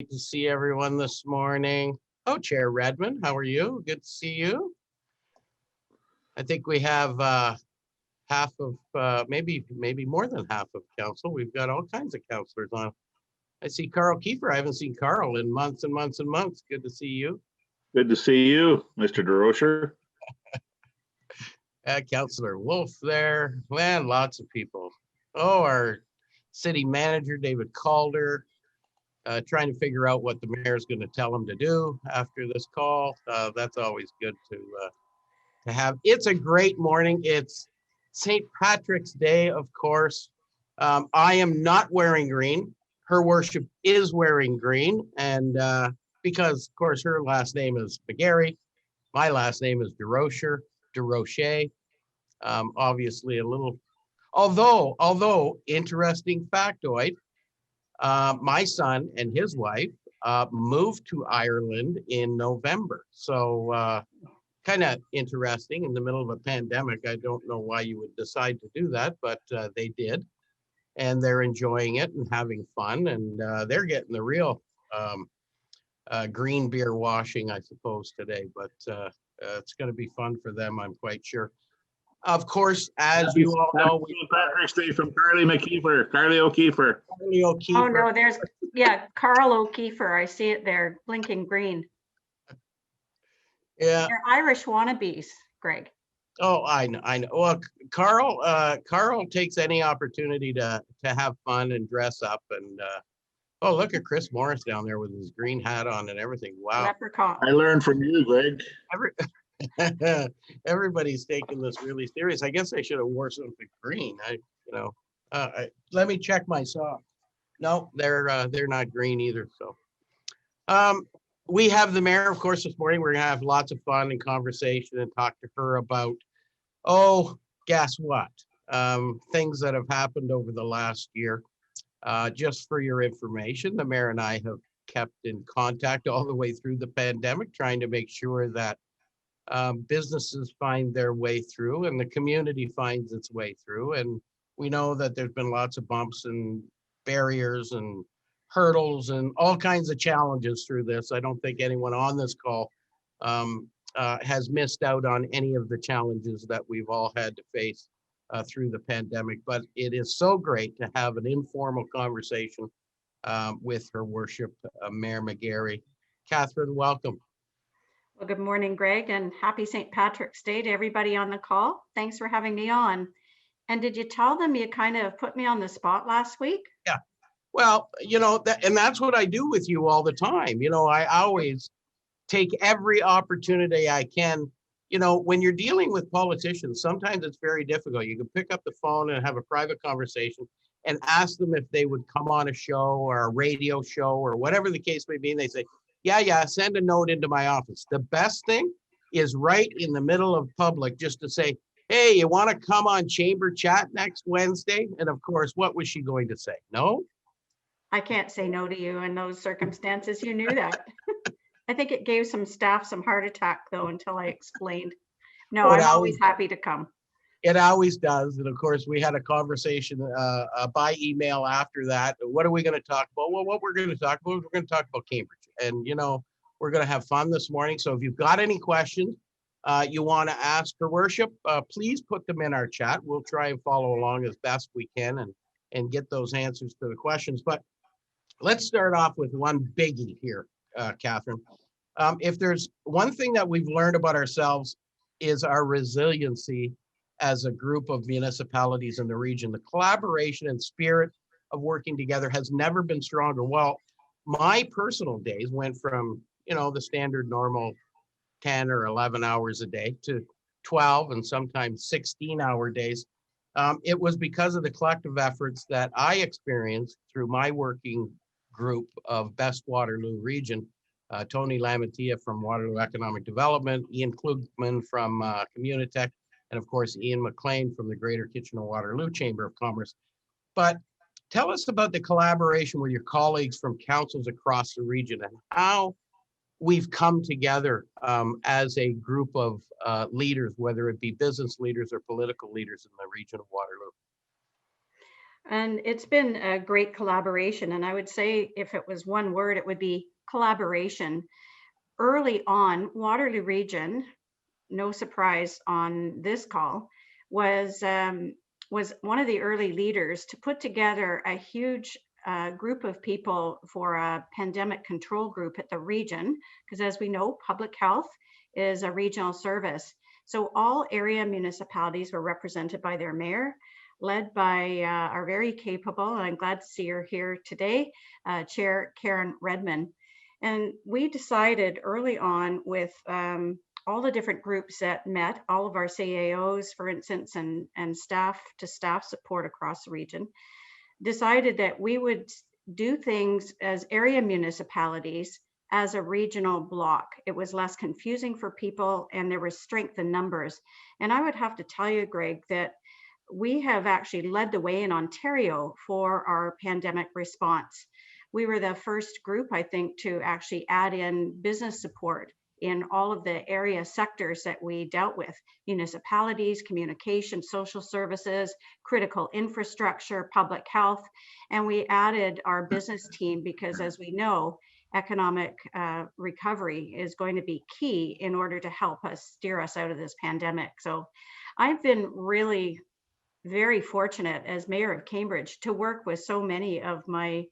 Good to see everyone this morning. Oh, Chair Redmond, how are you? Good to see you. I think we have half of, maybe more than half of council. We've got all kinds of councilors on. I see Carl Kiefer. I haven't seen Carl in months and months and months. Good to see you. Good to see you, Mr. DeRocher. Councilor Wolf there. Man, lots of people. Oh, our city manager, David Calder. Trying to figure out what the mayor is going to tell him to do after this call. That's always good to have. It's a great morning. It's St. Patrick's Day, of course. I am not wearing green. Her worship is wearing green, and because, of course, her last name is McGarry. My last name is DeRocher. Obviously, a little. Although interesting factoid. My son and his wife moved to Ireland in November. So kind of interesting in the middle of a pandemic. I don't know why you would decide to do that, but they did. And they're enjoying it and having fun. And they're getting the real green beer washing, I suppose, today. But it's going to be fun for them, I'm quite sure. Of course, as you all know, St. Patrick's Day from Carly O'Keefer. Carly O'Keefer. Oh no, Carl O'Keefer. I see it there, blinking green. Yeah. They're Irish wannabes, Greg. Oh, I know. Well, Carl takes any opportunity to have fun and dress up. And oh, look at Chris Morris down there with his green hat on and everything. Wow. Leprechaun. I learned from you, Greg. Everybody's taking this really serious. I guess I should have wore something green. Let me check my socks. No, they're not green either. So, we have the mayor, of course, this morning. We're gonna have lots of fun and conversation and talk to her about, guess what? Things that have happened over the last year. Just for your information, the mayor and I have kept in contact all the way through the pandemic, trying to make sure that businesses find their way through and the community finds its way through. And we know that there's been lots of bumps and barriers and hurdles and all kinds of challenges through this. I don't think anyone on this call has missed out on any of the challenges that we've all had to face through the pandemic. But it is so great to have an informal conversation with Her Worship, Mayor McGarry. Kathryn, welcome. Well, good morning, Greg, and happy St. Patrick's Day to everybody on the call. Thanks for having me on. And did you tell them you kind of put me on the spot last week? Yeah. Well, and that's what I do with you all the time. I always take every opportunity I can. When you're dealing with politicians, sometimes it's very difficult. You can pick up the phone and have a private conversation and ask them if they would come on a show or a radio show or whatever the case may be. And they say, yeah, send a note into my office. The best thing is right in the middle of public just to say, hey, you want to come on Chamber Chat next Wednesday? And of course, what was she going to say? No? I can't say no to you in those circumstances. You knew that. I think it gave some staff some heart attack, though, until I explained. No, I'm always happy to come. It always does. And of course, we had a conversation by email after that. What are we going to talk about? Well, what we're going to talk about, we're going to talk about Cambridge. And, we're going to have fun this morning. So if you've got any questions you want to ask Her Worship, please put them in our chat. We'll try and follow along as best we can and get those answers to the questions. But let's start off with one biggie here, Kathryn. If there's one thing that we've learned about ourselves is our resiliency as a group of municipalities in the region. The collaboration and spirit of working together has never been stronger. Well, my personal days went from, the standard normal 10 or 11 hours a day to 12 and sometimes 16-hour days. It was because of the collective efforts that I experienced through my working group of Best Waterloo Region, Tony Lamantia from Waterloo Economic Development, Ian Klugman from Communitech, and of course, Ian McLean from the Greater Kitchener-Waterloo Chamber of Commerce. But tell us about the collaboration with your colleagues from councils across the region and how we've come together as a group of leaders, whether it be business leaders or political leaders in the region of Waterloo. And it's been a great collaboration. And I would say if it was one word, it would be collaboration. Early on, Waterloo Region, no surprise on this call, was one of the early leaders to put together a huge group of people for a pandemic control group at the region, because as we know, public health is a regional service. So all area municipalities were represented by their mayor, led by our very capable, and I'm glad to see her here today, Chair Karen Redmond. And we decided early on with all the different groups that met, all of our CAOs, for instance, and staff to staff support across the region, decided that we would do things as area municipalities as a regional block. It was less confusing for people and there was strength in numbers. And I would have to tell you, Greg, that we have actually led the way in Ontario for our pandemic response. We were the first group, I think, to actually add in business support in all of the area sectors that we dealt with: municipalities, communication, social services, critical infrastructure, public health. And we added our business team because, as we know, economic recovery is going to be key in order to help us steer us out of this pandemic. So I've been really very fortunate as mayor of Cambridge to work with so many of my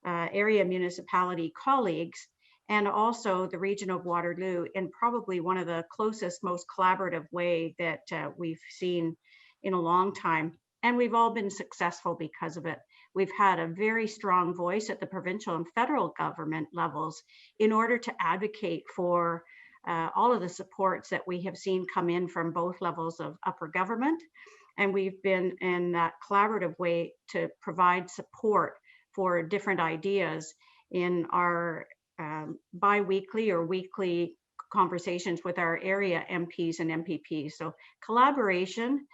area municipality colleagues, and also the region of Waterloo, in probably one of the closest, most collaborative way that we've seen in a long time. And we've all been successful because of it. We've had a very strong voice at the provincial and federal government levels in order to advocate for all of the supports that we have seen come in from both levels of upper government. And we've been in that collaborative way to provide support for different ideas in our bi-weekly or weekly conversations with our area MPs and MPPs. So collaboration,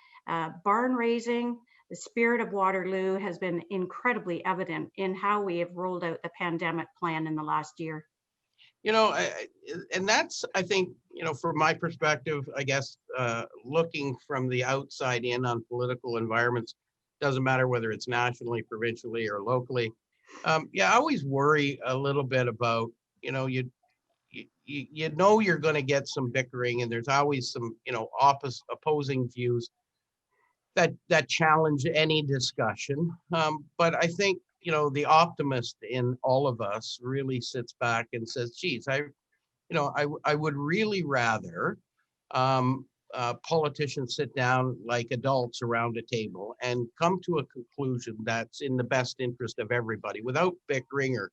barn raising, the spirit of Waterloo has been incredibly evident in how we have rolled out the pandemic plan in the last year. You know, and that's, I think, you know, from my perspective, I guess, looking from the outside in on political environments, doesn't matter whether it's nationally, provincially, or locally. Yeah, I always worry a little bit about, you know, you know you're going to get some bickering, and there's always some, you know, opposing views that challenge any discussion. But I think, you know, the optimist in all of us really sits back and says, geez, I would really rather politicians sit down like adults around a table and come to a conclusion that's in the best interest of everybody without bickering or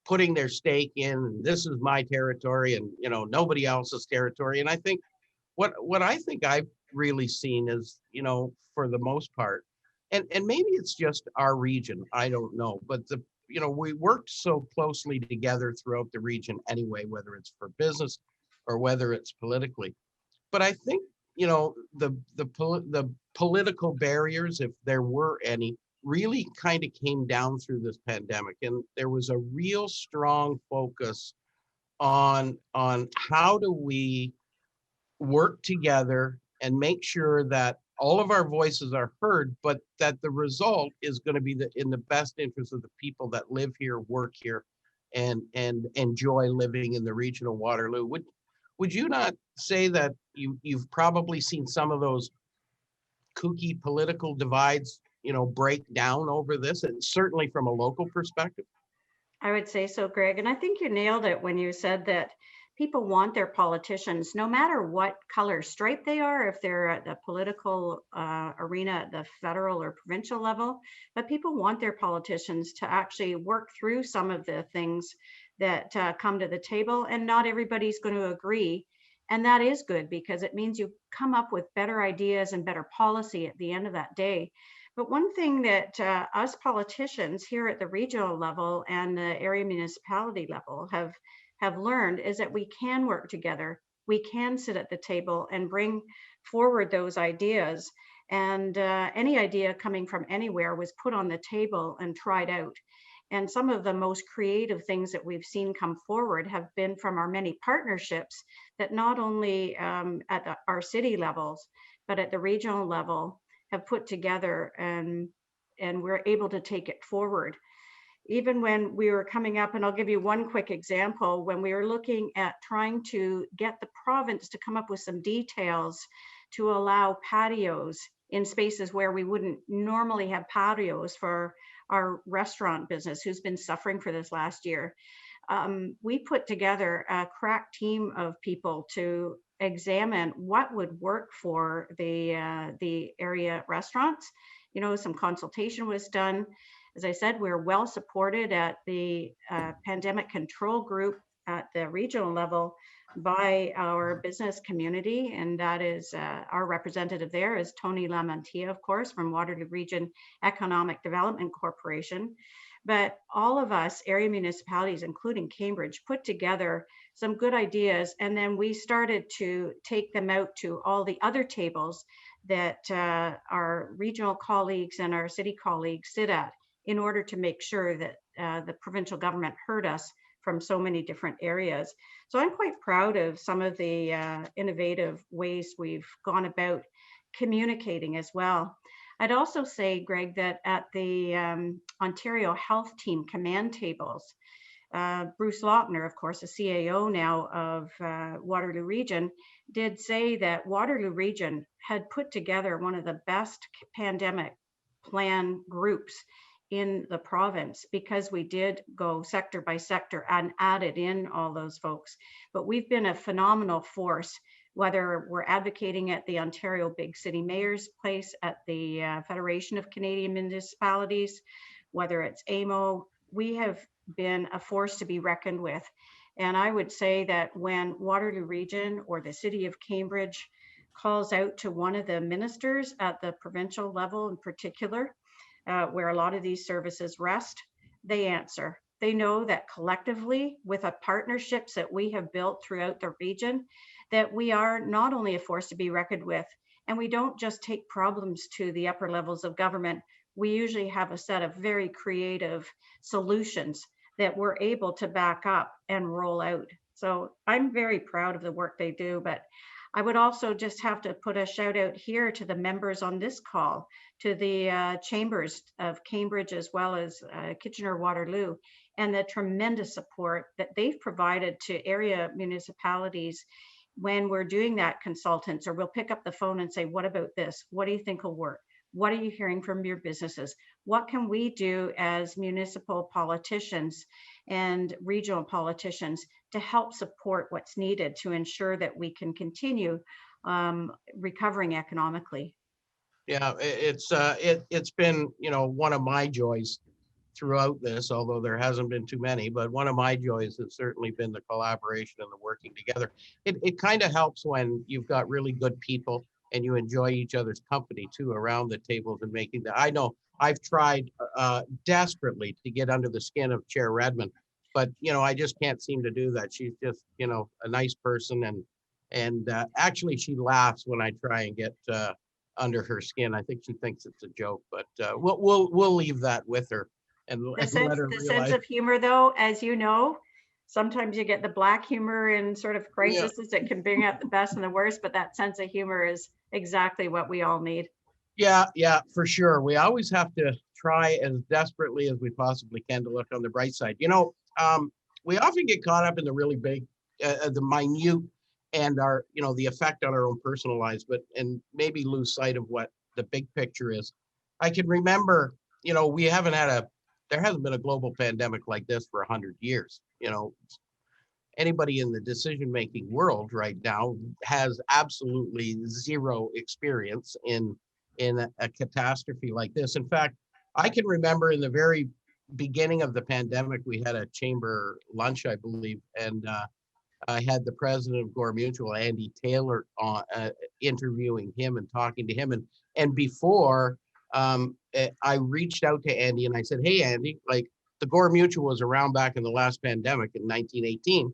putting their stake in, this is my territory and, you know, nobody else's territory. And I think what I think I've really seen is, you know, for the most part, and maybe it's just our region, I don't know, but you know, we worked so closely together throughout the region anyway, whether it's for business or whether it's politically. But I think, you know, the political barriers, if there were any, really kind of came down through this pandemic, and there was a real strong focus on how do we work together and make sure that all of our voices are heard, but that the result is going to be in the best interest of the people that live here, work here, and enjoy living in the region of Waterloo. Would you not say that you've probably seen some of those kooky political divides, you know, break down over this, and certainly from a local perspective? I would say so, Greg. And I think you nailed it when you said that people want their politicians, no matter what color stripe they are, if they're at the political arena at the federal or provincial level, but people want their politicians to actually work through some of the things that come to the table. And not everybody's going to agree. And that is good because it means you come up with better ideas and better policy at the end of that day. But one thing that us politicians here at the regional level and the area municipality level have learned is that we can work together. We can sit at the table and bring forward those ideas. And any idea coming from anywhere was put on the table and tried out. And some of the most creative things that we've seen come forward have been from our many partnerships that not only at our city levels, but at the regional level have put together. And and we're able to take it forward. Even when we were coming up, and I'll give you one quick example, when we were looking at trying to get the province to come up with some details to allow patios in spaces where we wouldn't normally have patios for our restaurant business, who's been suffering for this last year. We put together a crack team of people to examine what would work for the area restaurants. You know, some consultation was done. As I said, we're well supported at the pandemic control group at the regional level by our business community, and that is our representative there is Tony Lamantia, of course, from Waterloo Region Economic Development Corporation. But all of us area municipalities, including Cambridge, put together some good ideas, and then we started to take them out to all the other tables that our regional colleagues and our city colleagues sit at, in order to make sure that the provincial government heard us from so many different areas. So I'm quite proud of some of the innovative ways we've gone about communicating as well. I'd also say, Greg, that at the Ontario Health Team command tables, Bruce Lochner, of course, the CAO now of Waterloo Region, did say that Waterloo Region had put together one of the best pandemic plan groups in the province, because we did go sector by sector and added in all those folks. But we've been a phenomenal force, whether we're advocating at the Ontario Big City Mayor's Place, at the Federation of Canadian Municipalities, whether it's AMO, we have been a force to be reckoned with. And I would say that when Waterloo Region or the City of Cambridge calls out to one of the ministers at the provincial level in particular, where a lot of these services rest, they answer. They know that collectively, with the partnerships that we have built throughout the region, that we are not only a force to be reckoned with, and we don't just take problems to the upper levels of government. We usually have a set of very creative solutions that we're able to back up and roll out. So I'm very proud of the work they do, but I would also just have to put a shout out here to the members on this call, to the chambers of Cambridge as well as Kitchener-Waterloo, and the tremendous support that they've provided to area municipalities when we're doing that consultants, or we'll pick up the phone and say, what about this? What do you think will work? What are you hearing from your businesses? What can we do as municipal politicians and regional politicians to help support what's needed to ensure that we can continue recovering economically? Yeah, it's been, you know, one of my joys throughout this, although there hasn't been too many, but one of my joys has certainly been the collaboration and the working together. It kind of helps when you've got really good people and you enjoy each other's company too around the tables and making that. I know I've tried desperately to get under the skin of Chair Redmond, but you know, I just can't seem to do that. She's just, you know, a nice person, and actually she laughs when I try and get under her skin. I think she thinks it's a joke, but we'll leave that with her and let her The realize. sense of humor, though, as you know, sometimes you get the black humor in sort of crises that can bring out the best and the worst, but that sense of humor is exactly what we all need. Yeah, for sure. We always have to try as desperately as we possibly can to look on the bright side. You know, we often get caught up in the really big, the minute, and our, you know, the effect on our own personal lives, and maybe lose sight of what the big picture is. I can remember, you know, there hasn't been a global pandemic like this for 100 years. You know, anybody in the decision-making world right now has absolutely zero experience in a catastrophe like this. In fact, I can remember in the very beginning of the pandemic, we had a chamber lunch, I believe, and I had the president of Gore Mutual, Andy Taylor, on interviewing him and talking to him. And before I reached out to Andy and I said, hey, Andy, like the Gore Mutual was around back in the last pandemic in 1918.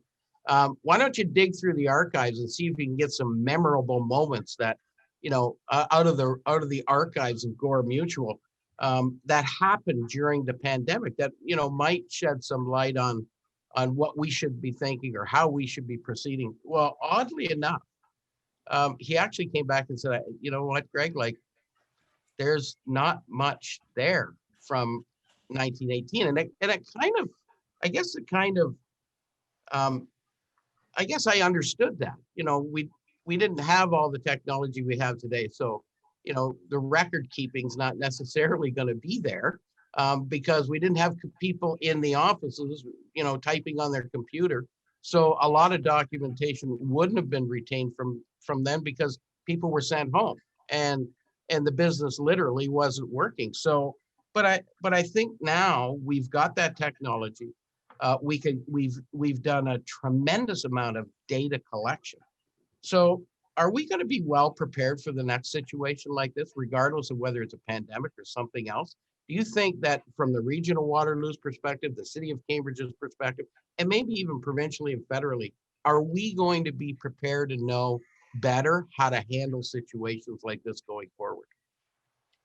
Why don't you dig through the archives and see if you can get some memorable moments that, you know, out of the archives of Gore Mutual that happened during the pandemic that, you know, might shed some light on what we should be thinking or how we should be proceeding. Well, oddly enough, he actually came back and said, you know what, Greg, like there's not much there from 1918. And it kind of, I guess it kind of, I guess I understood that. We didn't have all the technology we have today. So, the record keeping's not necessarily going to be there, because we didn't have people in the offices, typing on their computer. So a lot of documentation wouldn't have been retained from them because people were sent home, and the business literally wasn't working. So, but I think now we've got that technology. We've done a tremendous amount of data collection. So are we going to be well prepared for the next situation like this, regardless of whether it's a pandemic or something else? Do you think that from the regional Waterloo's perspective, the city of Cambridge's perspective, and maybe even provincially and federally, are we going to be prepared to know better how to handle situations like this going forward?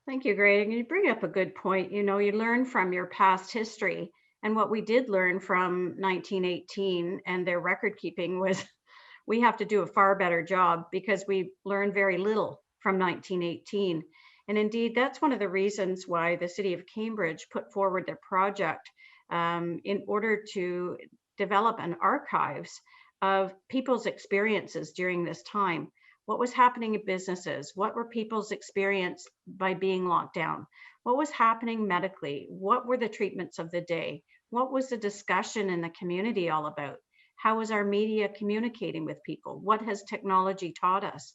Thank you, Greg. And you bring up a good point. You learn from your past history. And what we did learn from 1918 and their record keeping was we have to do a far better job because we learned very little from 1918. And indeed, that's one of the reasons why the city of Cambridge put forward their project in order to develop an archives of people's experiences during this time. What was happening in businesses? What were people's experience by being locked down? What was happening medically? What were the treatments of the day? What was the discussion in the community all about? How was our media communicating with people? What has technology taught us?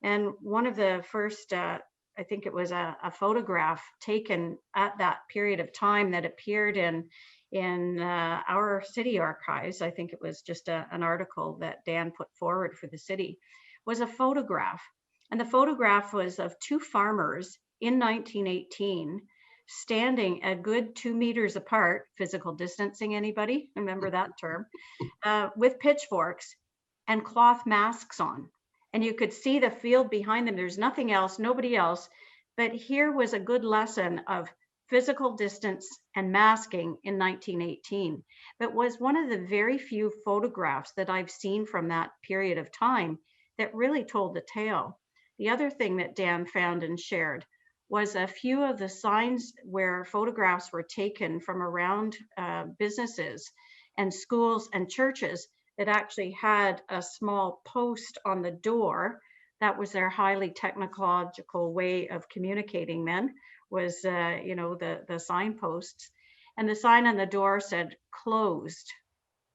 And one of the first, I think it was a photograph taken at that period of time that appeared in our city archives. I think it was just an article that Dan put forward for the city, was a photograph. And the photograph was of two farmers in 1918 standing a good 2 meters apart, physical distancing, anybody? Remember that term? With pitchforks and cloth masks on. And you could see the field behind them. There's nothing else, nobody else. But here was a good lesson of physical distance and masking in 1918. But was one of the very few photographs that I've seen from that period of time that really told the tale. The other thing that Dan found and shared was a few of the signs where photographs were taken from around businesses and schools and churches that actually had a small post on the door. That was their highly technological way of communicating then, was the signposts. And the sign on the door said closed.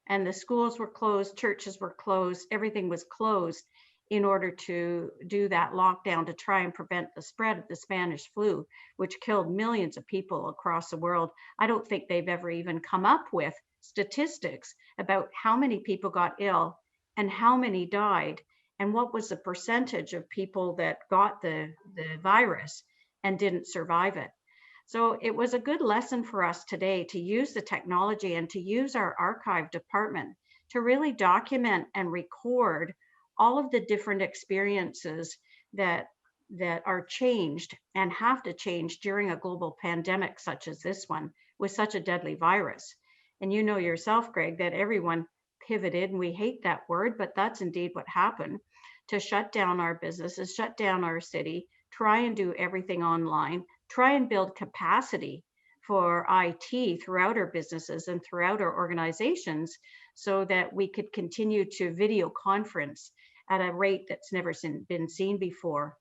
And the schools were closed, churches were closed, everything was closed in order to do that lockdown to try and prevent the spread of the Spanish flu, which killed millions of people across the world. I don't think they've ever even come up with statistics about how many people got ill and how many died and what was the percentage of people that got the virus and didn't survive it. So it was a good lesson for us today to use the technology and to use our archive department to really document and record all of the different experiences that are changed and have to change during a global pandemic such as this one with such a deadly virus. And you know yourself, Greg, that everyone pivoted, and we hate that word, but that's indeed what happened, to shut down our businesses, shut down our city, try and do everything online, try and build capacity for IT throughout our businesses and throughout our organizations so that we could continue to video conference at a rate that's never been seen before.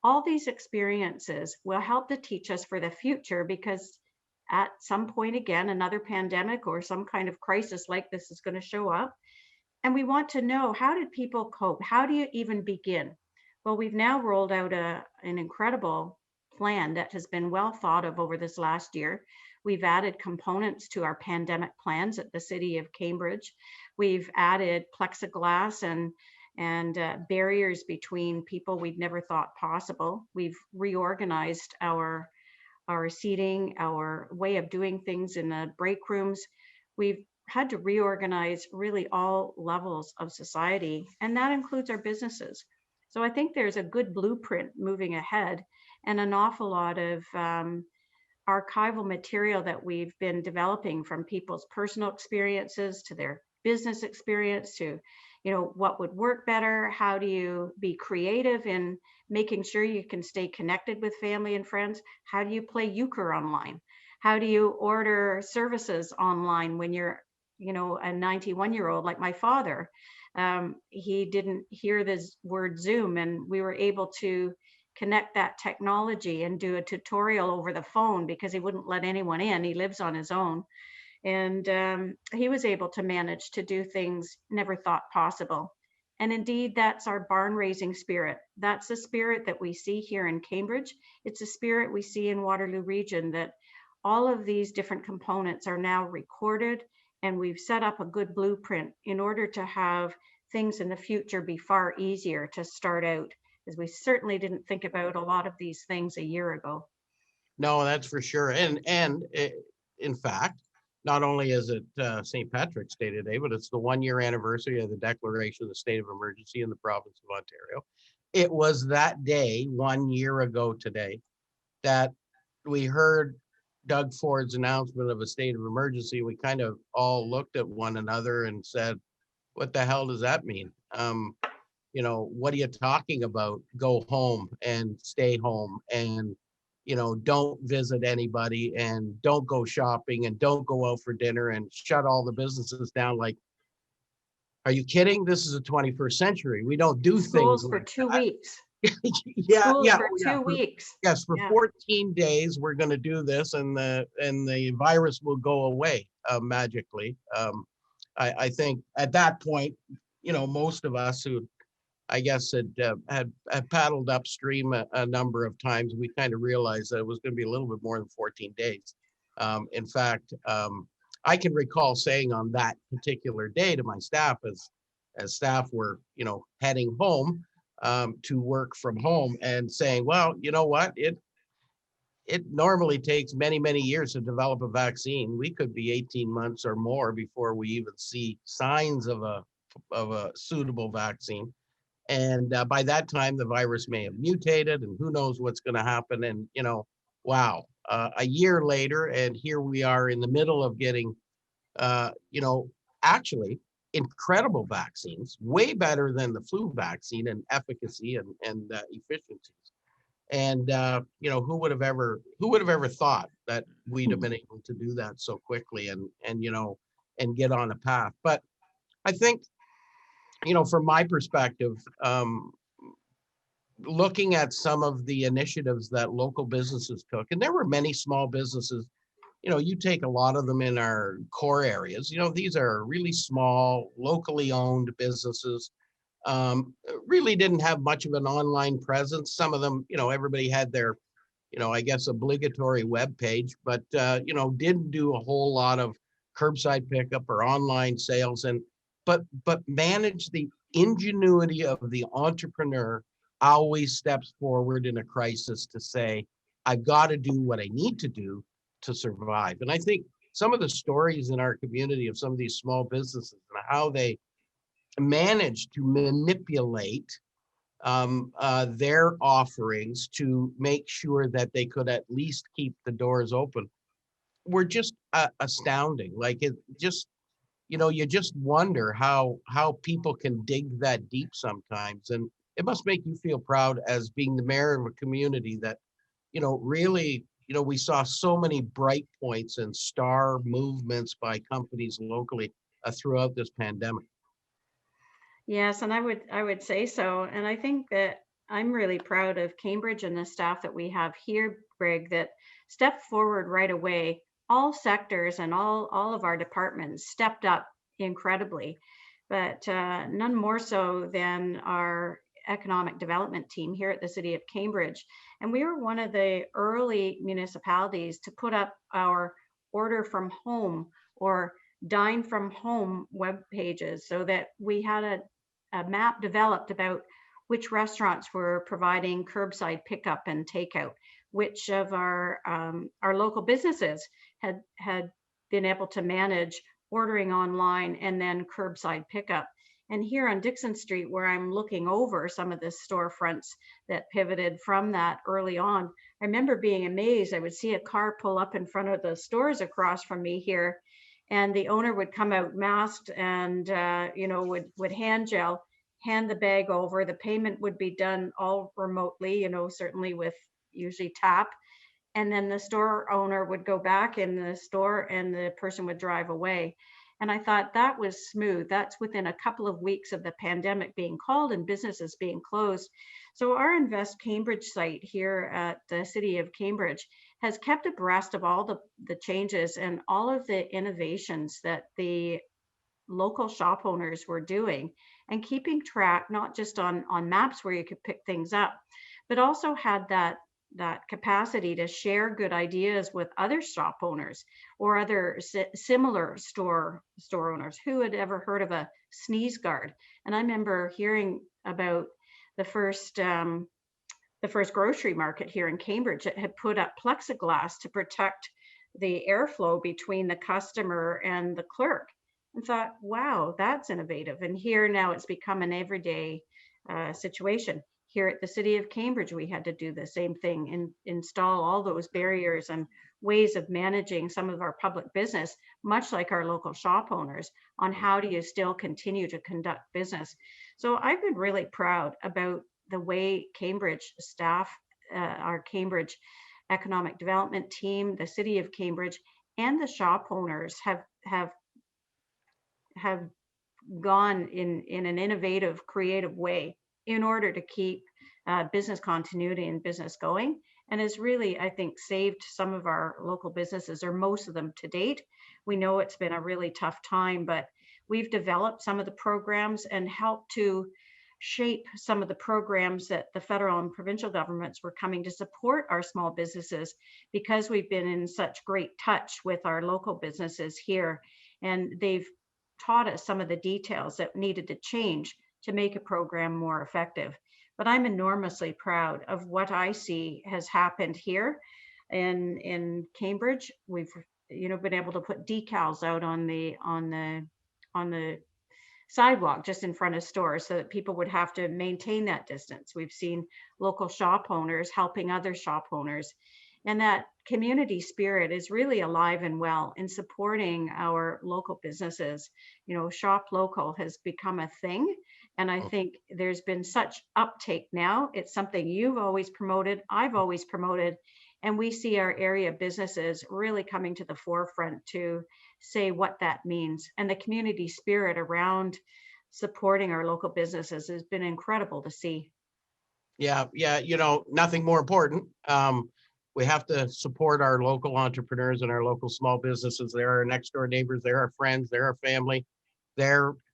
All these experiences will help to teach us for the future, because at some point again, another pandemic or some kind of crisis like this is going to show up. And we want to know, how did people cope? How do you even begin? Well, we've now rolled out an incredible plan that has been well thought of over this last year. We've added components to our pandemic plans at the City of Cambridge. We've added plexiglass and barriers between people we'd never thought possible. We've reorganized our seating, our way of doing things in the break rooms. We've had to reorganize really all levels of society, and that includes our businesses. So I think there's a good blueprint moving ahead and an awful lot of archival material that we've been developing, from people's personal experiences to their business experience to, what would work better? How do you be creative in making sure you can stay connected with family and friends? How do you play euchre online? How do you order services online when you're, a 91-year-old like my father? He didn't hear this word Zoom, and we were able to connect that technology and do a tutorial over the phone because he wouldn't let anyone in. He lives on his own. And he was able to manage to do things never thought possible. And indeed, that's our barn raising spirit. That's the spirit that we see here in Cambridge. It's a spirit we see in Waterloo Region, that all of these different components are now recorded, and we've set up a good blueprint in order to have things in the future be far easier to start out, as we certainly didn't think about a lot of these things a year ago. No, that's for sure. In fact, not only is it St. Patrick's Day today, but it's the 1-year anniversary of the declaration of the state of emergency in the province of Ontario. It was that day 1 year ago today that we heard Doug Ford's announcement of a state of emergency. We kind of all looked at one another and said, what the hell does that mean? What are you talking about? Go home and stay home and don't visit anybody and don't go shopping and don't go out for dinner and shut all the businesses down. Like, are you kidding? This is the 21st century. We don't do Schools things for like 2 that. weeks. Yeah, Schools yeah, for oh, yeah. 2 weeks. Yes, for Yeah. 14 days, we're going to do this, and the virus will go away magically. I think at that point, most of us who, I guess, had paddled upstream a number of times, we kind of realized that it was going to be a little bit more than 14 days. In fact, I can recall saying on that particular day to my staff, as staff were, heading home to work from home, and saying, well, you know what, it normally takes many, many years to develop a vaccine. We could be 18 months or more before we even see signs of a suitable vaccine. And by that time, the virus may have mutated, and who knows what's going to happen. And, wow, a year later, and here we are in the middle of getting, actually incredible vaccines, way better than the flu vaccine in efficacy and efficiencies. And, who would have ever thought that we'd have been able to do that so quickly and get on a path. But I think, from my perspective, looking at some of the initiatives that local businesses took, and there were many small businesses, you take a lot of them in our core areas, these are really small, locally owned businesses, really didn't have much of an online presence. Some of them, everybody had their, I guess, obligatory web page, but, didn't do a whole lot of curbside pickup or online sales, but manage the ingenuity of the entrepreneur always steps forward in a crisis to say, I've got to do what I need to do to survive. And I think some of the stories in our community of some of these small businesses and how they manage to manipulate their offerings to make sure that they could at least keep the doors open were just astounding. Like, it just, you just wonder how people can dig that deep sometimes. And it must make you feel proud as being the mayor of a community that, really, we saw so many bright points and star movements by companies locally throughout this pandemic. Yes, and I would say so. And I think that I'm really proud of Cambridge and the staff that we have here, Greg, that stepped forward right away. All sectors and all of our departments stepped up incredibly, but none more so than our economic development team here at the City of Cambridge. And we were one of the early municipalities to put up our order from home or dine from home web pages, so that we had a map developed about which restaurants were providing curbside pickup and takeout, which of our local businesses had been able to manage ordering online and then curbside pickup. And here on Dixon Street, where I'm looking over some of the storefronts that pivoted from that early on, I remember being amazed. I would see a car pull up in front of the stores across from me here, and the owner would come out masked and, would hand the bag over. The payment would be done all remotely, certainly with usually tap. And then the store owner would go back in the store and the person would drive away. And I thought that was smooth. That's within a couple of weeks of the pandemic being called and businesses being closed. So our Invest Cambridge site here at the City of Cambridge has kept abreast of all the changes and all of the innovations that the local shop owners were doing, and keeping track, not just on maps where you could pick things up, but also had that capacity to share good ideas with other shop owners or other similar store owners. Who had ever heard of a sneeze guard? And I remember hearing about the first grocery market here in Cambridge that had put up plexiglass to protect the airflow between the customer and the clerk, and thought, wow, that's innovative. And here now it's become an everyday situation. Here at the City of Cambridge, we had to do the same thing and install all those barriers and ways of managing some of our public business, much like our local shop owners, on how do you still continue to conduct business. So I've been really proud about the way Cambridge staff, our Cambridge Economic Development team, the City of Cambridge, and the shop owners have gone in an innovative, creative way in order to keep business continuity and business going, and has really, I think, saved some of our local businesses, or most of them to date. We know it's been a really tough time, but we've developed some of the programs and helped to shape some of the programs that the federal and provincial governments were coming to support our small businesses, because we've been in such great touch with our local businesses here, and they've taught us some of the details that needed to change to make a program more effective. But I'm enormously proud of what I see has happened here in Cambridge. We've been able to put decals out on the sidewalk just in front of stores so that people would have to maintain that distance. We've seen local shop owners helping other shop owners. And that community spirit is really alive and well in supporting our local businesses. Shop local has become a thing. And I think there's been such uptake now. It's something you've always promoted, I've always promoted, and we see our area businesses really coming to the forefront to say what that means. And the community spirit around supporting our local businesses has been incredible to see. Yeah, nothing more important. We have to support our local entrepreneurs and our local small businesses. They're our next door neighbors, they're our friends, they're our family.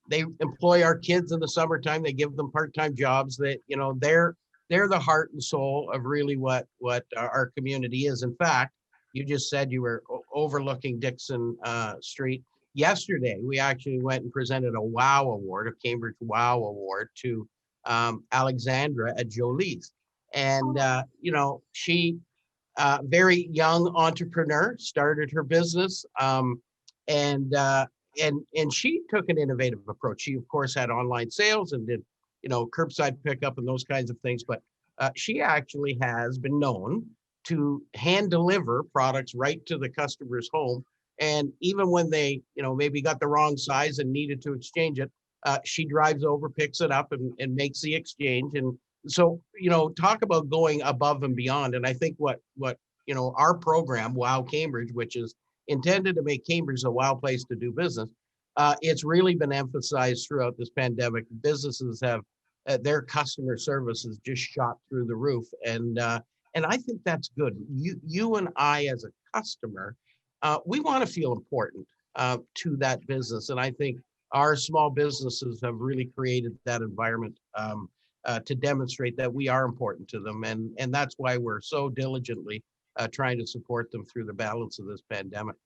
They employ our kids in the summertime. They give them part-time jobs. That they're the heart and soul of really what our community is. In fact, you just said you were overlooking Dixon Street. Yesterday, we actually went and presented a WOW Award, a Cambridge WOW Award, to Alexandra at Jolie's. And, she, very young entrepreneur, started her business. And she took an innovative approach. She, of course, had online sales and did, curbside pickup and those kinds of things. But she actually has been known to hand deliver products right to the customer's home. And even when they, maybe got the wrong size and needed to exchange it, she drives over, picks it up, and makes the exchange. And so, talk about going above and beyond. And I think what our program, WOW Cambridge, which is intended to make Cambridge a wow place to do business, it's really been emphasized throughout this pandemic. Businesses have their customer service has just shot through the roof, and I think that's good. You and I, as a customer, we want to feel important to that business, and I think our small businesses have really created that environment to demonstrate that we are important to them, and that's why we're so diligently trying to support them through the balance of this pandemic.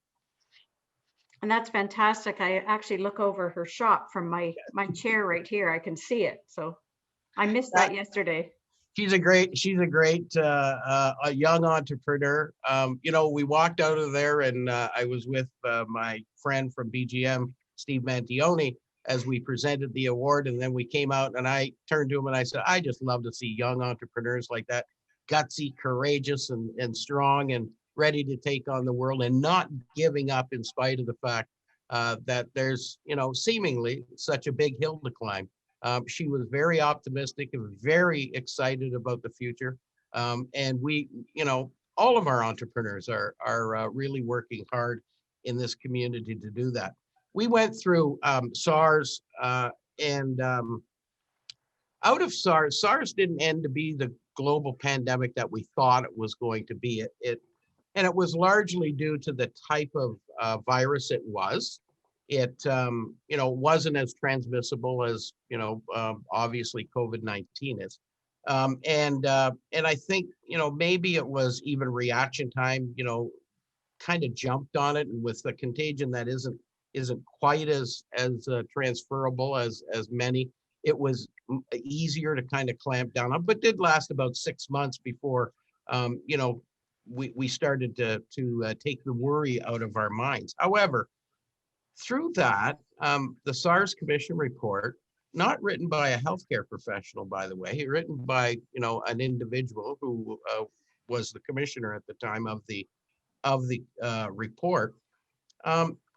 And that's fantastic. I actually look over her shop from my chair right here. I can see it. So I missed that yesterday. She's a great a young entrepreneur. We walked out of there, and I was with my friend from BGM, Steve Mantione, as we presented the award. And then we came out, and I turned to him and I said, I just love to see young entrepreneurs like that, gutsy, courageous, and strong, and ready to take on the world, and not giving up in spite of the fact that there's, seemingly such a big hill to climb. She was very optimistic and very excited about the future. And we, all of our entrepreneurs are really working hard in this community to do that. We went through SARS and out of SARS didn't end to be the global pandemic that we thought it was going to be. And it was largely due to the type of virus it was. It, wasn't as transmissible as, obviously COVID-19 is. And I think, maybe it was even reaction time, kind of jumped on it, and with the contagion that isn't quite as transferable as many, it was easier to kind of clamp down on, but did last about 6 months before, we started to take the worry out of our minds. However, through that, the SARS Commission report, not written by a healthcare professional, by the way, written by an individual who was the commissioner at the time of the report.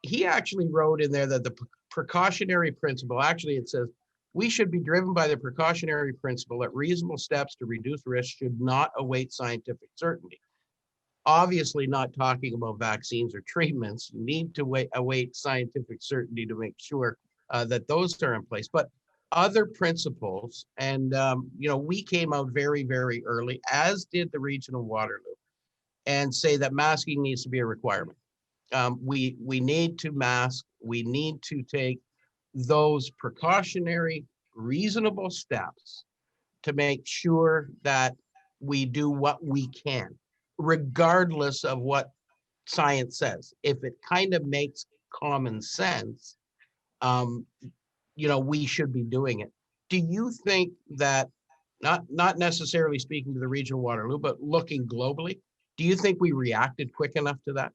He actually wrote in there that the precautionary principle, actually it says, we should be driven by the precautionary principle that reasonable steps to reduce risk should not await scientific certainty. Obviously not talking about vaccines or treatments. You need to await scientific certainty to make sure that those are in place. But other principles, and we came out very, very early, as did the region of Waterloo, and say that masking needs to be a requirement. We need to mask. We need to take those precautionary, reasonable steps to make sure that we do what we can, regardless of what science says. If it kind of makes common sense, we should be doing it. Do you think that, not necessarily speaking to the region of Waterloo, but looking globally, do you think we reacted quick enough to that?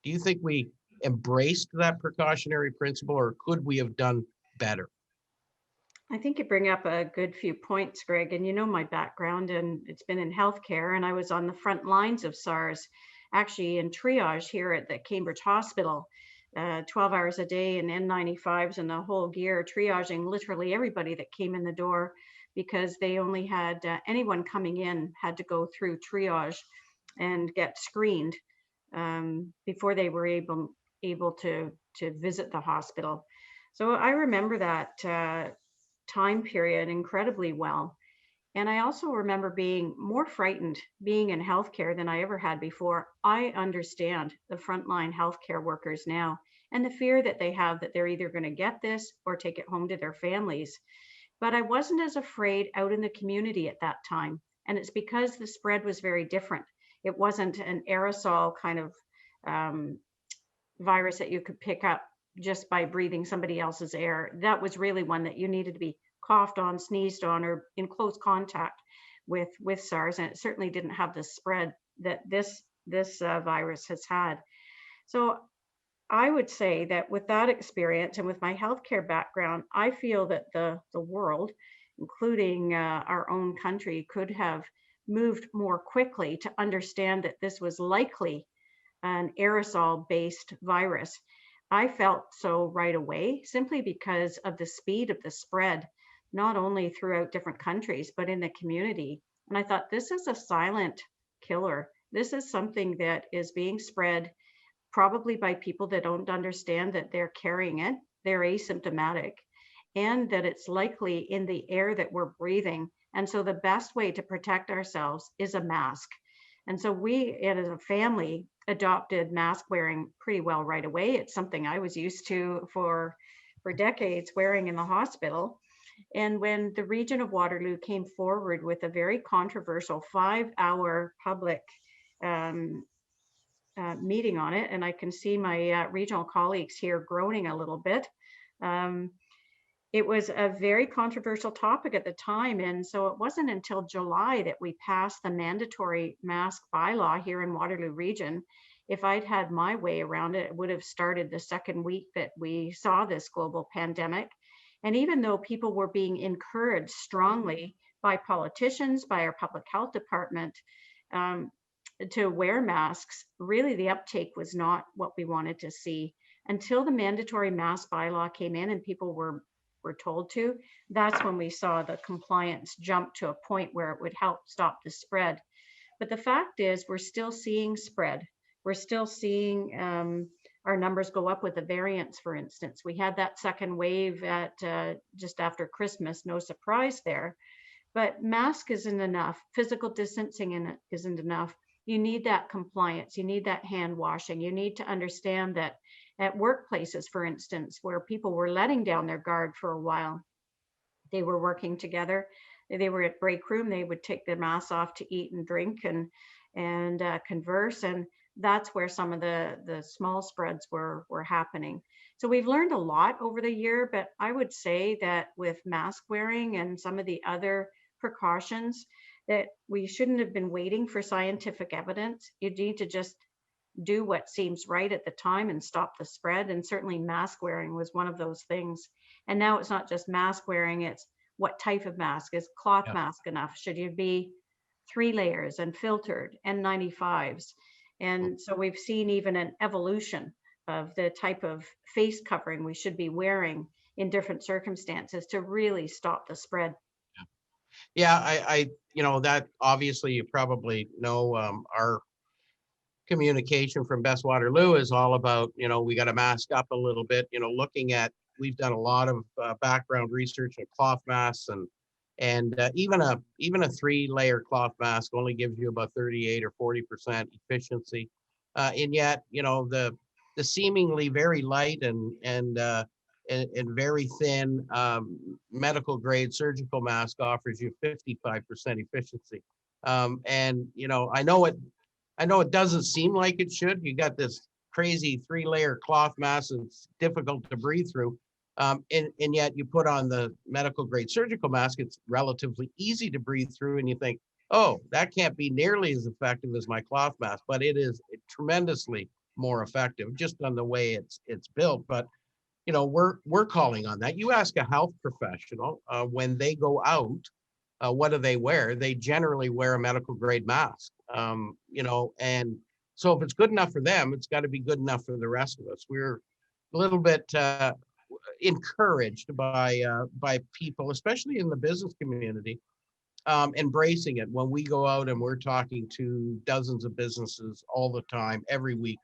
Do you think we embraced that precautionary principle, or could we have done better? I think you bring up a good few points, Greg, and my background, and it's been in healthcare, and I was on the front lines of SARS, actually in triage here at the Cambridge Hospital, 12 hours a day in N95s and the whole gear, triaging literally everybody that came in the door, because they only had, anyone coming in had to go through triage and get screened before they were able to visit the hospital. So I remember that time period incredibly well. And I also remember being more frightened being in healthcare than I ever had before. I understand the frontline healthcare workers now and the fear that they have that they're either going to get this or take it home to their families. But I wasn't as afraid out in the community at that time. And it's because the spread was very different. It wasn't an aerosol kind of virus that you could pick up just by breathing somebody else's air. That was really one that you needed to be coughed on, sneezed on, or in close contact with SARS. And it certainly didn't have the spread that this virus has had. So I would say that with that experience and with my healthcare background, I feel that the world, including our own country, could have moved more quickly to understand that this was likely an aerosol-based virus. I felt so right away, simply because of the speed of the spread, not only throughout different countries, but in the community. And I thought, this is a silent killer. This is something that is being spread probably by people that don't understand that they're carrying it, they're asymptomatic, and that it's likely in the air that we're breathing. And so the best way to protect ourselves is a mask. And so we, as a family, adopted mask wearing pretty well right away. It's something I was used to for decades, wearing in the hospital. And when the region of Waterloo came forward with a very controversial 5-hour public meeting on it, and I can see my regional colleagues here groaning a little bit. It was a very controversial topic at the time. And so it wasn't until July that we passed the mandatory mask bylaw here in Waterloo region. If I'd had my way around it, it would have started the second week that we saw this global pandemic. And even though people were being encouraged strongly by politicians, by our public health department, to wear masks, really the uptake was not what we wanted to see. until the mandatory mask bylaw came in and people were told to, that's when we saw the compliance jump to a point where it would help stop the spread. But the fact is, we're still seeing spread. We're still seeing our numbers go up with the variants, for instance. We had that second wave at just after Christmas, no surprise there. But mask isn't enough. Physical distancing isn't enough. You need that compliance. You need that hand washing. You need to understand that at workplaces, for instance, where people were letting down their guard for a while, they were working together. They were at break room. They would take their masks off to eat and drink and converse. And that's where some of the small spreads were happening. So we've learned a lot over the year, but I would say that with mask wearing and some of the other precautions, that we shouldn't have been waiting for scientific evidence. You need to just do what seems right at the time and stop the spread. And certainly mask wearing was one of those things. And now it's not just mask wearing, it's what type of mask. Is cloth mask enough? Should you be 3 layers and filtered N95s? And so we've seen even an evolution of the type of face covering we should be wearing in different circumstances to really stop the spread. Yeah, I that obviously you probably know, our communication from Best Waterloo is all about, we got to mask up a little bit, looking at, we've done a lot of background research on cloth masks, and even a 3-layer cloth mask only gives you about 38 or 40% efficiency. And yet, the seemingly very light and very thin medical grade surgical mask offers you 55% efficiency. And I know it doesn't seem like it should. You got this crazy 3-layer cloth mask that's difficult to breathe through. And yet you put on the medical grade surgical mask, it's relatively easy to breathe through, and you think, oh, that can't be nearly as effective as my cloth mask, but it is tremendously more effective just on the way it's built. But we're calling on that. You ask a health professional when they go out, what do they wear? They generally wear a medical grade mask, and so if it's good enough for them, it's got to be good enough for the rest of us. We're a little bit encouraged by people, especially in the business community, embracing it. When we go out and we're talking to dozens of businesses all the time, every week,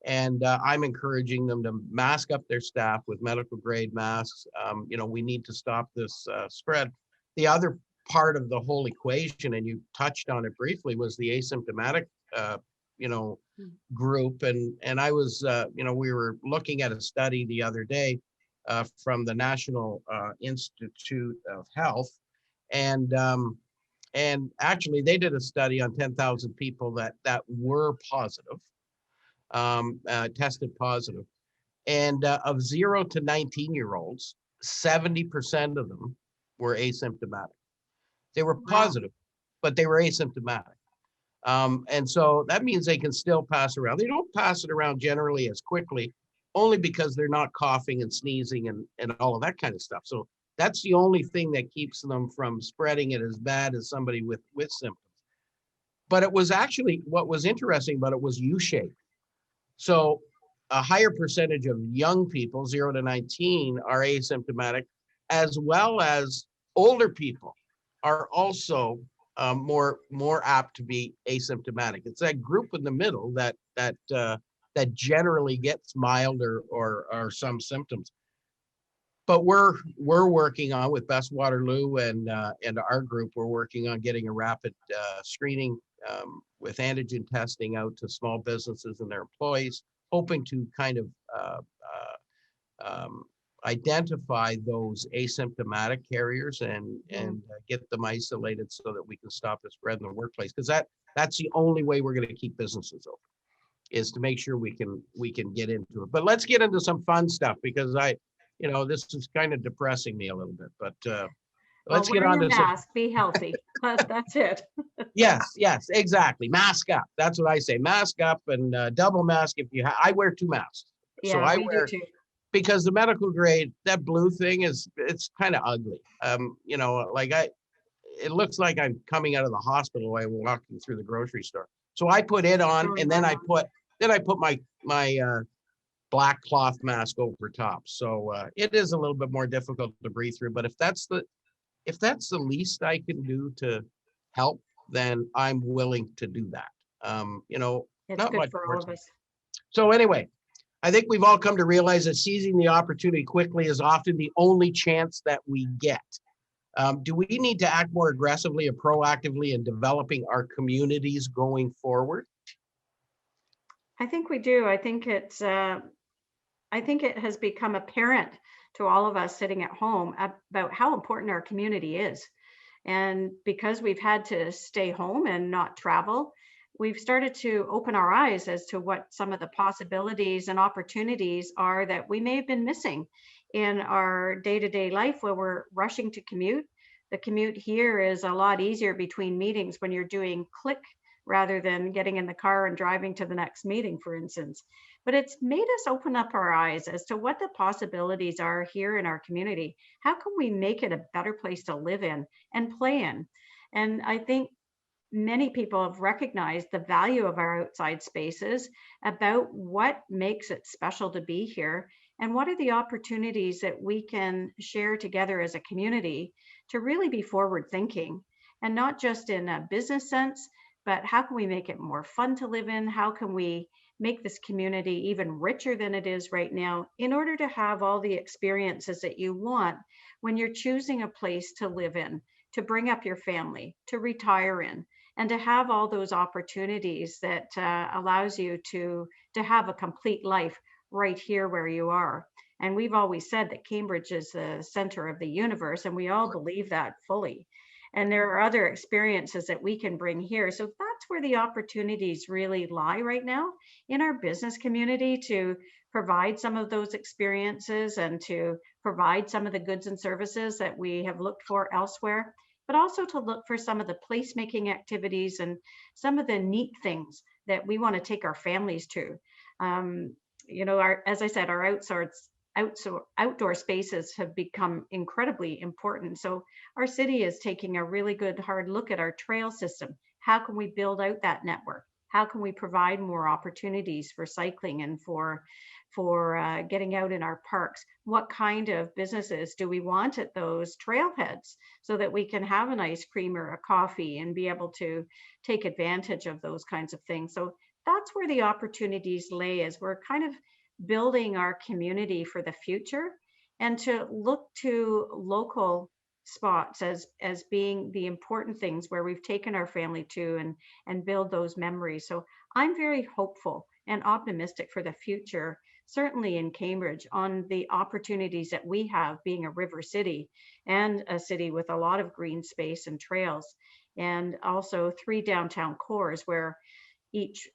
and I'm encouraging them to mask up their staff with medical grade masks. We need to stop this spread. The other part of the whole equation, and you touched on it briefly, was the asymptomatic group. And I was, we were looking at a study the other day from the National Institute of Health, and actually they did a study on 10,000 people that were positive, tested positive, and of 0 to 19-year-olds, 70% of them were asymptomatic. They were positive, but they were asymptomatic. And so that means they can still pass around. They don't pass it around generally as quickly, only because they're not coughing and sneezing and all of that kind of stuff. So that's the only thing that keeps them from spreading it as bad as somebody with symptoms. But it was actually, what was interesting about it was U-shaped. So a higher percentage of young people, 0 to 19, are asymptomatic, as well as older people are also more apt to be asymptomatic. It's that group in the middle that generally gets mild or some symptoms. But we're working on, with Best Waterloo and our group, we're working on getting a rapid screening with antigen testing out to small businesses and their employees, hoping to kind of identify those asymptomatic carriers and get them isolated so that we can stop the spread in the workplace. Because that's the only way we're going to keep businesses open, is to make sure we can get into it. But let's get into some fun stuff, because this is kind of depressing me a little bit. But let's get on to mask. Be healthy. That's it. Yes, exactly. Mask up. That's what I say. Mask up and double mask if you have. I wear 2 masks. Yeah, so I we wear do too. Because the medical grade, that blue thing it's kind of ugly. It looks like I'm coming out of the hospital while I'm walking through the grocery store. So I put it on, and then I put my black cloth mask over top. So it is a little bit more difficult to breathe through, but if that's the least I can do to help, then I'm willing to do that. It's Not good much for more all of to it. us. So anyway, I think we've all come to realize that seizing the opportunity quickly is often the only chance that we get. Do we need to act more aggressively and proactively in developing our communities going forward? I think we do. I think it has become apparent to all of us sitting at home about how important our community is. And because we've had to stay home and not travel, we've started to open our eyes as to what some of the possibilities and opportunities are that we may have been missing in our day-to-day life where we're rushing to commute. The commute here is a lot easier between meetings when you're doing click rather than getting in the car and driving to the next meeting, for instance. But it's made us open up our eyes as to what the possibilities are here in our community. How can we make it a better place to live in and play in? And I think many people have recognized the value of our outside spaces, about what makes it special to be here, and what are the opportunities that we can share together as a community to really be forward thinking, and not just in a business sense, but how can we make it more fun to live in? How can we make this community even richer than it is right now in order to have all the experiences that you want when you're choosing a place to live in, to bring up your family, to retire in, and to have all those opportunities that allows you to have a complete life right here where you are. And we've always said that Cambridge is the center of the universe, and we all believe that fully. And there are other experiences that we can bring here. So that's where the opportunities really lie right now in our business community, to provide some of those experiences and to provide some of the goods and services that we have looked for elsewhere, but also to look for some of the placemaking activities and some of the neat things that we want to take our families to. As I said, our outdoor spaces have become incredibly important. So our city is taking a really good hard look at our trail system. How can we build out that network? How can we provide more opportunities for cycling and for getting out in our parks? What kind of businesses do we want at those trailheads so that we can have an ice cream or a coffee and be able to take advantage of those kinds of things? So that's where the opportunities lay, as we're kind of building our community for the future, and to look to local spots as being the important things where we've taken our family to and build those memories. So I'm very hopeful and optimistic for the future, certainly in Cambridge, on the opportunities that we have being a river city and a city with a lot of green space and trails, and also 3 downtown cores where each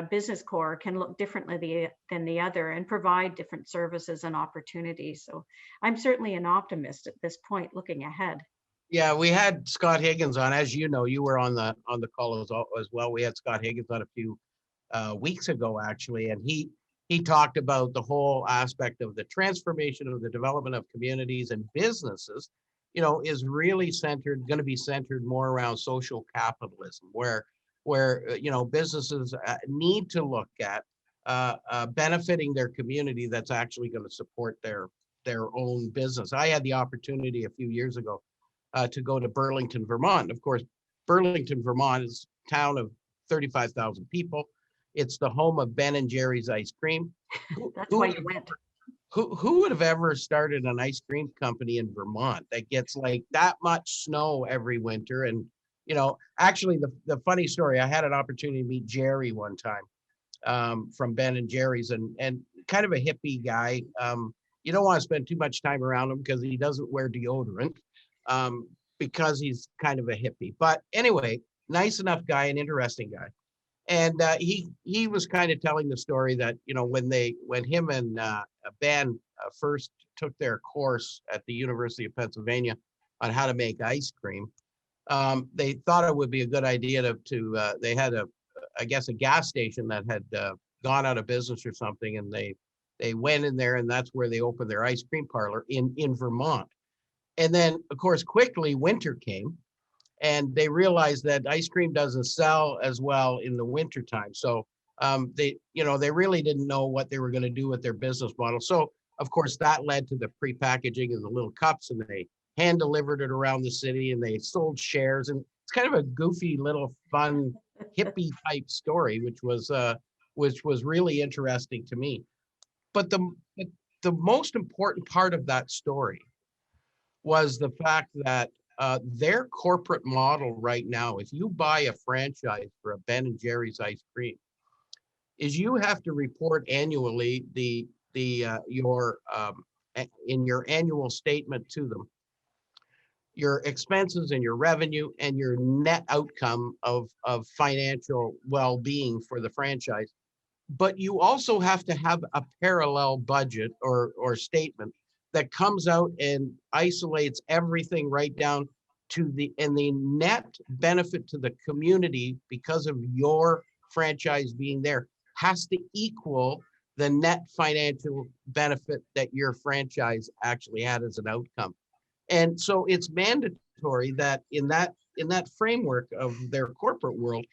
business core can look differently than the other and provide different services and opportunities. So I'm certainly an optimist at this point, looking ahead. Yeah, we had Scott Higgins on. As you know, you were on the call as well. We had Scott Higgins on a few weeks ago, actually, and he talked about the whole aspect of the transformation of the development of communities and businesses, is really going to be centered more around social capitalism, where businesses need to look at benefiting their community that's actually going to support their own business. I had the opportunity a few years ago to go to Burlington, Vermont. Of course, Burlington, Vermont is a town of 35,000 people. It's the home of Ben and Jerry's ice cream. That's why you went. Who would have ever started an ice cream company in Vermont that gets like that much snow every winter? And actually, the funny story, I had an opportunity to meet Jerry one time from Ben and Jerry's, and kind of a hippie guy. You don't want to spend too much time around him because he doesn't wear deodorant, because he's kind of a hippie. But anyway, nice enough guy, an interesting guy. And he was kind of telling the story that when him and Ben first took their course at the University of Pennsylvania on how to make ice cream, they thought it would be a good idea to they had I guess a gas station that had gone out of business or something, and they went in there, and that's where they opened their ice cream parlor in Vermont. And then, of course, quickly winter came, and they realized that ice cream doesn't sell as well in the wintertime. So they really didn't know what they were going to do with their business model. So of course that led to the pre-packaging of the little cups, and they hand delivered it around the city, and they sold shares. And it's kind of a goofy little fun hippie type story, which was really interesting to me. But the most important part of that story was the fact that their corporate model right now, if you buy a franchise for a Ben and Jerry's ice cream, is you have to report annually in your annual statement to them your expenses and your revenue and your net outcome of financial well-being for the franchise. But you also have to have a parallel budget or statement that comes out and isolates everything right down to the net benefit to the community because of your franchise being there has to equal the net financial benefit that your franchise actually had as an outcome. And so it's mandatory that in that framework of their corporate world,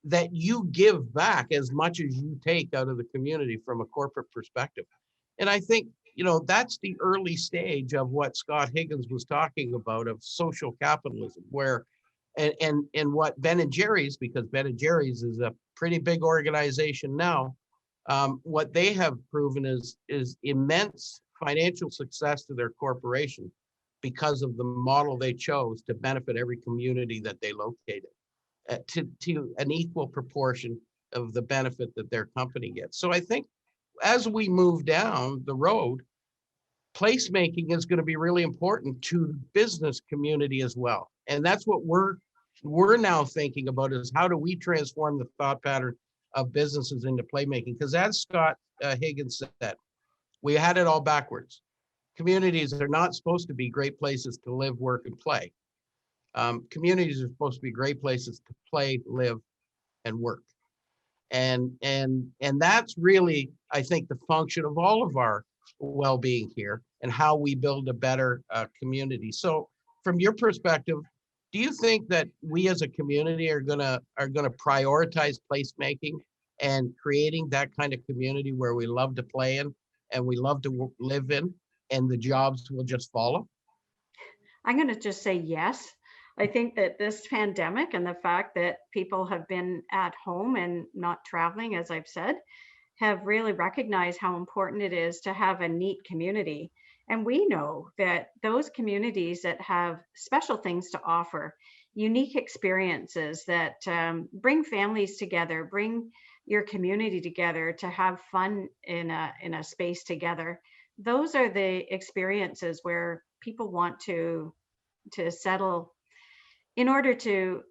that you give back as much as you take out of the community from a corporate perspective. And I think, that's the early stage of what Scott Higgins was talking about of social capitalism, where and what Ben and Jerry's, because Ben and Jerry's is a pretty big organization now, what they have proven is immense financial success to their corporation because of the model they chose to benefit every community that they located to an equal proportion of the benefit that their company gets. So I think as we move down the road, placemaking is going to be really important to the business community as well. And that's what we're now thinking about, is how do we transform the thought pattern of businesses into playmaking? Because as Scott Higgins said, we had it all backwards. Communities are not supposed to be great places to live, work, and play. Communities are supposed to be great places to play, live, and work. And that's really, I think, the function of all of our well-being here and how we build a better community. So from your perspective, do you think that we as a community are gonna prioritize placemaking and creating that kind of community where we love to play in and we love to live in, and the jobs will just follow? I'm going to just say yes. I think that this pandemic and the fact that people have been at home and not traveling, as I've said, have really recognized how important it is to have a neat community. And we know that those communities that have special things to offer, unique experiences that bring families together, bring your community together to have fun in a space together, those are the experiences where people want to settle in order to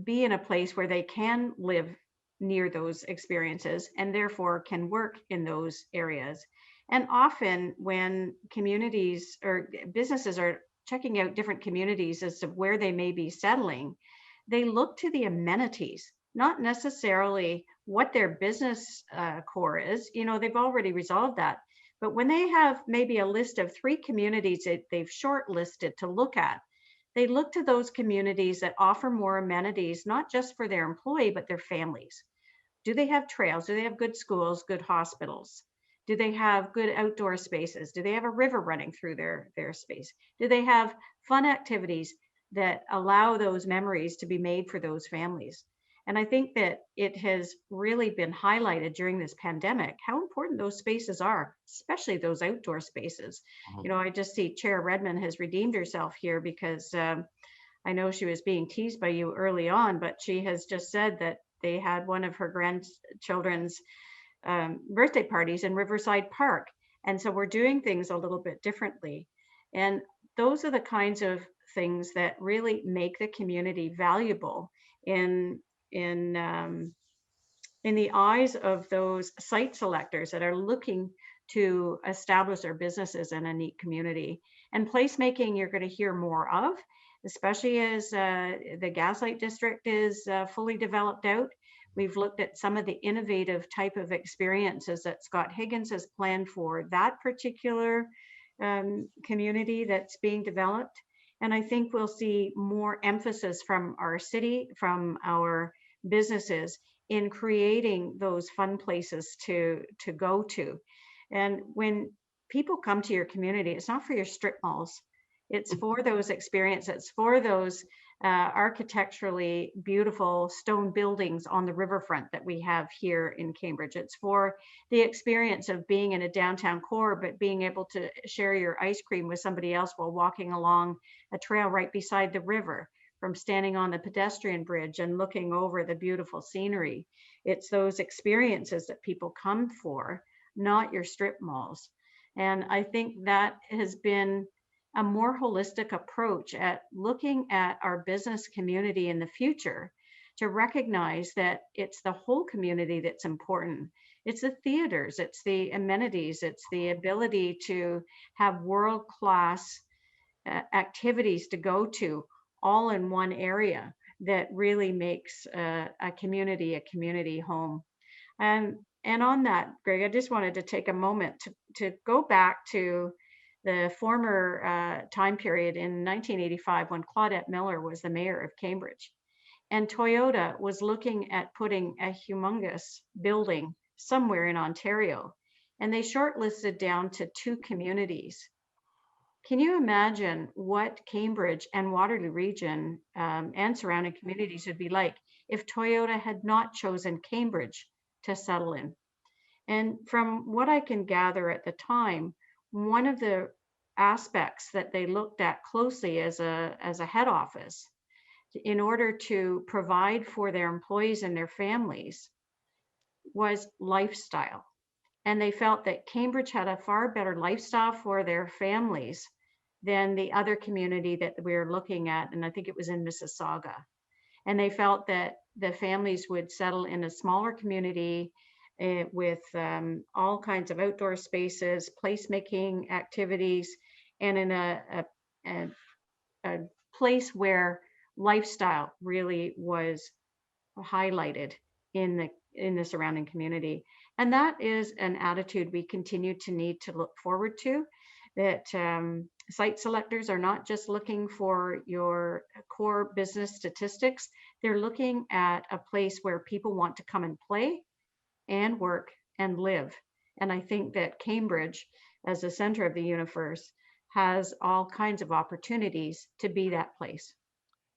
be in a place where they can live near those experiences and therefore can work in those areas. And often when communities or businesses are checking out different communities as to where they may be settling, they look to the amenities, not necessarily what their business core is. They've already resolved that. But when they have maybe a list of 3 communities that they've shortlisted to look at, they look to those communities that offer more amenities, not just for their employee, but their families. Do they have trails? Do they have good schools, good hospitals? Do they have good outdoor spaces? Do they have a river running through their space? Do they have fun activities that allow those memories to be made for those families? And I think that it has really been highlighted during this pandemic how important those spaces are, especially those outdoor spaces. I just see Chair Redmond has redeemed herself here because I know she was being teased by you early on, but she has just said that they had one of her grandchildren's birthday parties in Riverside Park. And so we're doing things a little bit differently. And those are the kinds of things that really make the community valuable in the eyes of those site selectors that are looking to establish their businesses in a neat community. And placemaking, you're going to hear more of, especially as the Gaslight District is fully developed out. We've looked at some of the innovative type of experiences that Scott Higgins has planned for that particular community that's being developed. And I think we'll see more emphasis from our city, from our businesses in creating those fun places to go to. And when people come to your community, it's not for your strip malls. It's for those experiences, for those architecturally beautiful stone buildings on the riverfront that we have here in Cambridge. It's for the experience of being in a downtown core, but being able to share your ice cream with somebody else while walking along a trail right beside the river, from standing on the pedestrian bridge and looking over the beautiful scenery. It's those experiences that people come for, not your strip malls. And I think that has been a more holistic approach at looking at our business community in the future, to recognize that it's the whole community that's important. It's the theaters, it's the amenities, it's the ability to have world-class activities to go to all in one area that really makes a community home. And on that, Greg, I just wanted to take a moment to go back to the former time period in 1985 when Claudette Miller was the mayor of Cambridge. And Toyota was looking at putting a humongous building somewhere in Ontario. And they shortlisted down to 2 communities. Can you imagine what Cambridge and Waterloo region and surrounding communities would be like if Toyota had not chosen Cambridge to settle in? And from what I can gather at the time, one of the aspects that they looked at closely as a head office in order to provide for their employees and their families was lifestyle. And they felt that Cambridge had a far better lifestyle for their families than the other community that we were looking at. And I think it was in Mississauga. And they felt that the families would settle in a smaller community with all kinds of outdoor spaces, placemaking activities, and in a place where lifestyle really was highlighted in the surrounding community. And that is an attitude we continue to need to look forward to, that site selectors are not just looking for your core business statistics, they're looking at a place where people want to come and play and work and live. And I think that Cambridge, as the center of the universe, has all kinds of opportunities to be that place.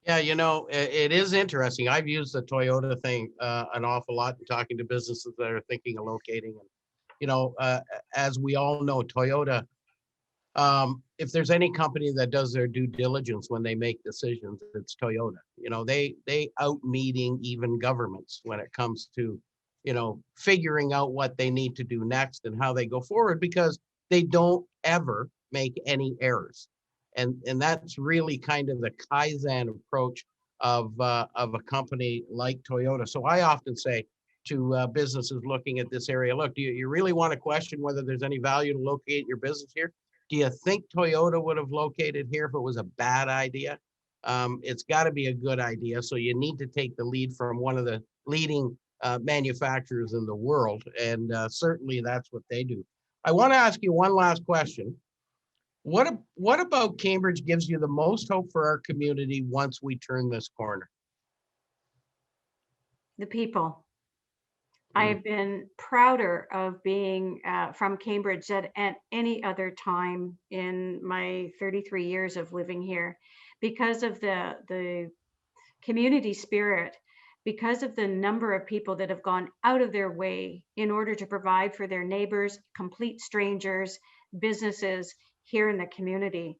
Yeah, it is interesting. I've used the Toyota thing an awful lot in talking to businesses that are thinking of locating. And, as we all know, Toyota, if there's any company that does their due diligence when they make decisions, it's Toyota. They out meeting even governments when it comes to, figuring out what they need to do next and how they go forward, because they don't ever make any errors. And that's really kind of the Kaizen approach of a company like Toyota. So I often say to businesses looking at this area, look, do you really want to question whether there's any value to locate your business here? Do you think Toyota would have located here if it was a bad idea? It's got to be a good idea. So you need to take the lead from one of the leading manufacturers in the world. And certainly that's what they do. I want to ask you one last question. What about Cambridge gives you the most hope for our community once we turn this corner? The people. I've been prouder of being from Cambridge than at any other time in my 33 years of living here, because of the community spirit, because of the number of people that have gone out of their way in order to provide for their neighbors, complete strangers, businesses here in the community.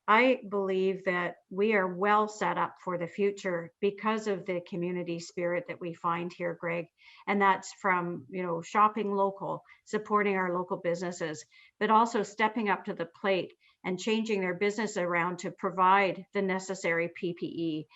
I believe that we are well set up for the future because of the community spirit that we find here, Greg. And that's from, shopping local, supporting our local businesses, but also stepping up to the plate and changing their business around to provide the necessary PPE,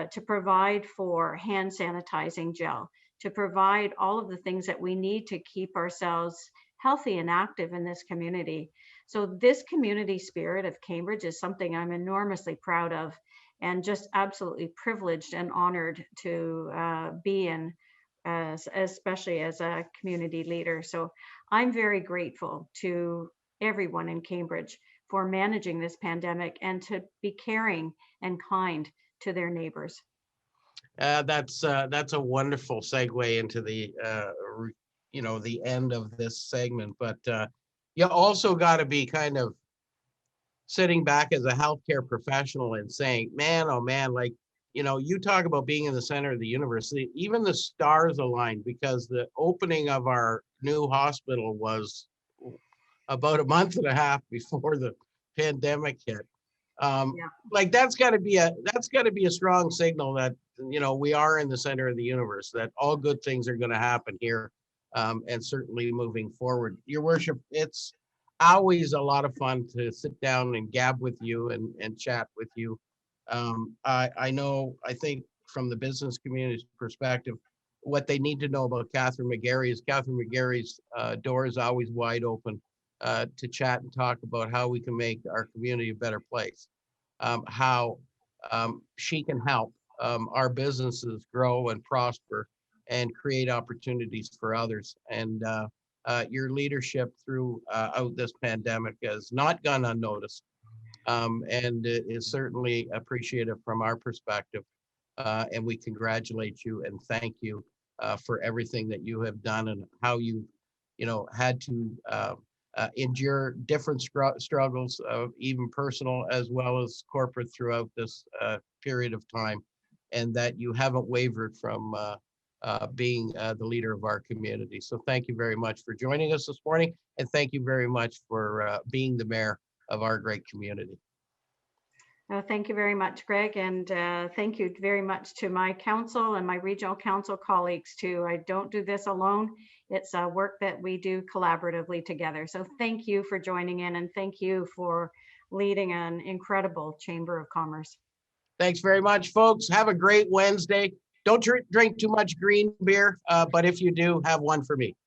to provide for hand sanitizing gel, to provide all of the things that we need to keep ourselves healthy and active in this community. So this community spirit of Cambridge is something I'm enormously proud of, and just absolutely privileged and honored to be in, especially as a community leader. So I'm very grateful to everyone in Cambridge for managing this pandemic and to be caring and kind to their neighbors. That's a wonderful segue into the the end of this segment. But you also got to be kind of sitting back as a healthcare professional and saying, man, oh man, like, you talk about being in the center of the universe. Even the stars aligned, because the opening of our new hospital was about a month and a half before the pandemic hit. Yeah. Like that's got to be a strong signal that we are in the center of the universe, that all good things are going to happen here, and certainly moving forward. Your worship, it's always a lot of fun to sit down and gab with you and chat with you. I think from the business community's perspective, what they need to know about Kathryn McGarry is Kathryn McGarry's door is always wide open to chat and talk about how we can make our community a better place, how she can help our businesses grow and prosper and create opportunities for others. And your leadership throughout this pandemic has not gone unnoticed, and it is certainly appreciative from our perspective. And we congratulate you and thank you for everything that you have done, and how had to endure different struggles, even personal as well as corporate, throughout this period of time, and that you haven't wavered from being the leader of our community. So thank you very much for joining us this morning, and thank you very much for being the mayor of our great community. Thank you very much, Greg, and thank you very much to my council and my regional council colleagues too. I don't do this alone. It's work that we do collaboratively together. So thank you for joining in, and thank you for leading an incredible Chamber of Commerce. Thanks very much, folks. Have a great Wednesday. Don't drink too much green beer, but if you do, have one for me.